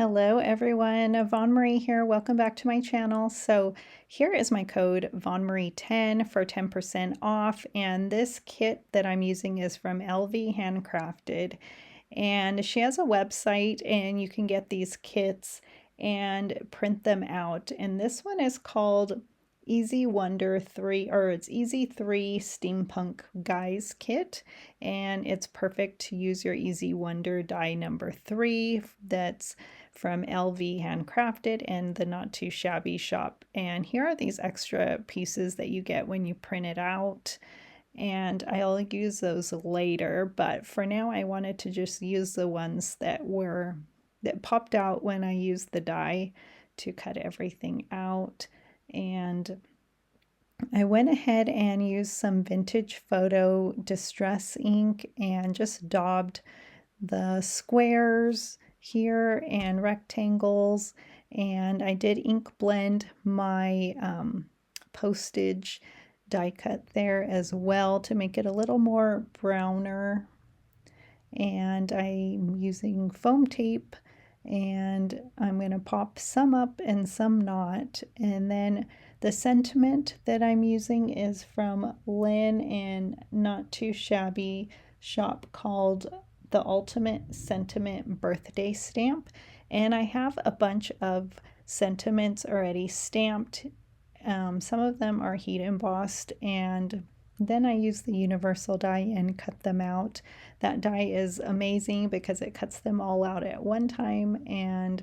Hello everyone, Von Marie here. Welcome back to my channel. So here is my code vonmarie10 for 10% off, and this kit that I'm using is from LV Handcrafted, and she has a website and you can get these kits and print them out. And this one is called Easy Wonder 3, or it's Easy 3 Steampunk Guys Kit, and it's perfect to use your Easy Wonder die number 3 that's from LV Handcrafted and the Not Too Shabby shop. And here are these extra pieces that you get when you print it out, and I'll use those later, but for now I wanted to just use the ones that popped out when I used the die to cut everything out. And I went ahead and used some vintage photo distress ink and just daubed the squares here and rectangles, and I did ink blend my postage die cut there as well to make it a little more browner. And I'm using foam tape, and I'm going to pop some up and some not. And then the sentiment that I'm using is from Lynn and Not Too Shabby shop called the Ultimate Sentiment Birthday Stamp. And I have a bunch of sentiments already stamped. Some of them are heat embossed, and then I use the universal die and cut them out. That die is amazing because it cuts them all out at one time. And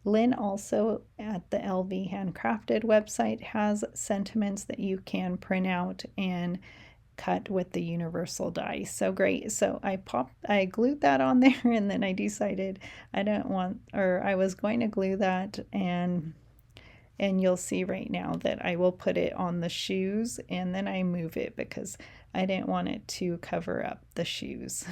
Lynn also at the LV Handcrafted website has sentiments that you can print out and cut with the universal die. So great. So I glued that on there, and then I decided I was going to glue that, and you'll see right now that I will put it on the shoes, and then I move it because I didn't want it to cover up the shoes.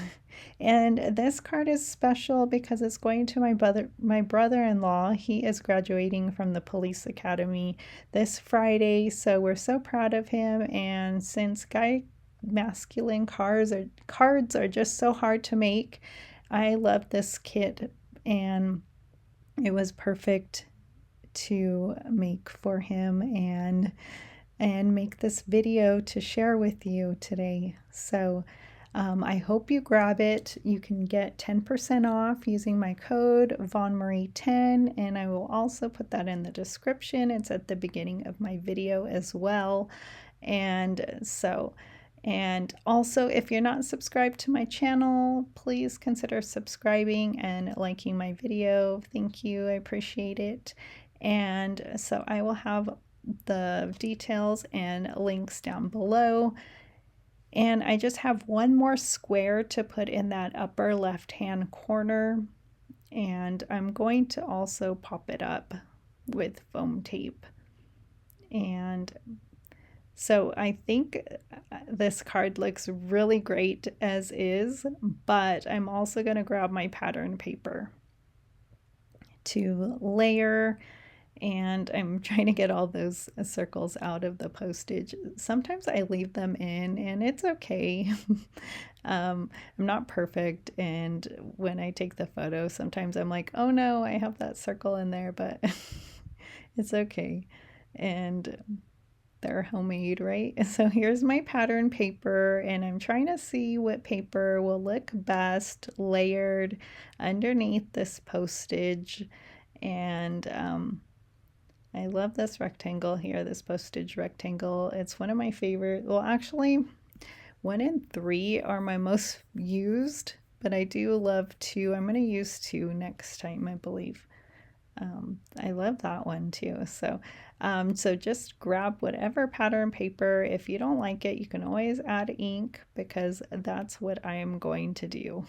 And this card is special because it's going to my brother-in-law. He is graduating from the police academy this Friday, so we're so proud of him. And since masculine cards are just so hard to make, I love this kit, and it was perfect to make for him and make this video to share with you today. So I hope you grab it. You can get 10% off using my code vonmarie10, and I will also put that in the description. It's at the beginning of my video as well. And also, if you're not subscribed to my channel, please consider subscribing and liking my video. Thank you, I appreciate it. And so I will have the details and links down below. And I just have one more square to put in that upper left-hand corner, and I'm going to also pop it up with foam tape. And so I think this card looks really great as is, but I'm also going to grab my pattern paper to layer, and I'm trying to get all those circles out of the postage. Sometimes I leave them in, and it's okay. I'm not perfect, and when I take the photo, sometimes I'm like, oh no, I have that circle in there, but it's okay. And they're homemade, right? So here's my pattern paper, and I'm trying to see what paper will look best layered underneath this postage. And I love this rectangle here, this postage rectangle. It's one of my favorite. Well, actually, 1 and 3 are my most used, but I do love 2. I'm going to use 2 next time, I believe. I love that one too. So just grab whatever pattern paper. If you don't like it, you can always add ink, because that's what I am going to do.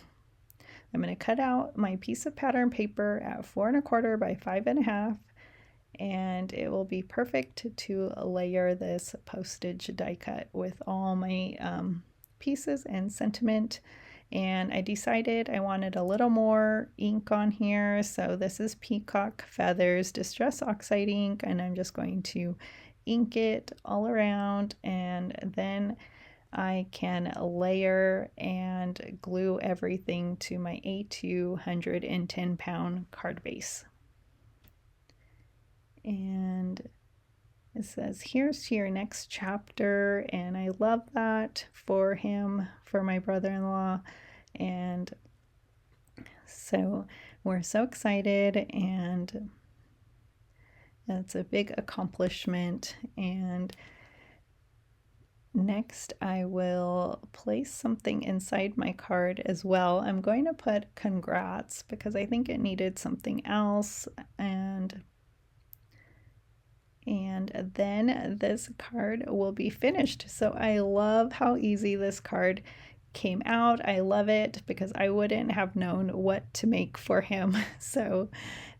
I'm going to cut out my piece of pattern paper at 4 1/4 by 5 1/2, and it will be perfect to layer this postage die cut with all my pieces and sentiment. And I decided I wanted a little more ink on here, so this is Peacock Feathers Distress Oxide ink, and I'm just going to ink it all around, and then I can layer and glue everything to my A2 110-pound card base. And it says, here's to your next chapter. And I love that for him, for my brother-in-law. And so we're so excited, and it's a big accomplishment. And next, I will place something inside my card as well. I'm going to put congrats because I think it needed something else. And then this card will be finished. So I love how easy this card came out. I love it because I wouldn't have known what to make for him. So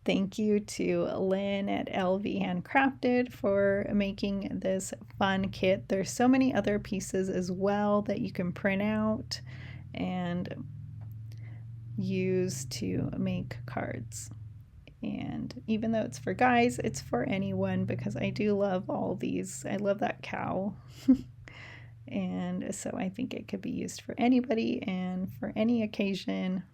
thank you to Lynn at LV Handcrafted for making this fun kit. There's so many other pieces as well that you can print out and use to make cards. And even though it's for guys, it's for anyone because I do love all these. I love that cow. And so I think it could be used for anybody and for any occasion.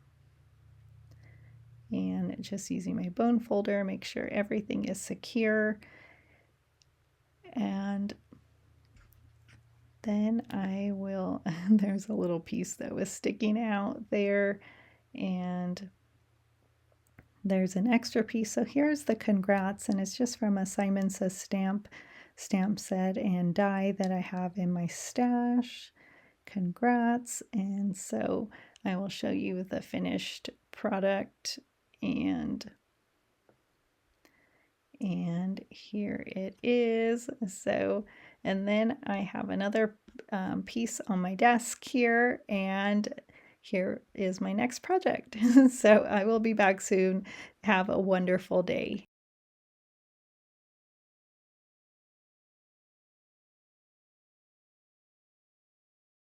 And just using my bone folder, make sure everything is secure. And then I will, there's a little piece that was sticking out there, and there's an extra piece. So here's the congrats, and it's just from a Simon Says stamp set and die that I have in my stash. Congrats. And so I will show you the finished product, and here it is. So, and then I have another piece on my desk here, and here is my next project. So I will be back soon. Have a wonderful day.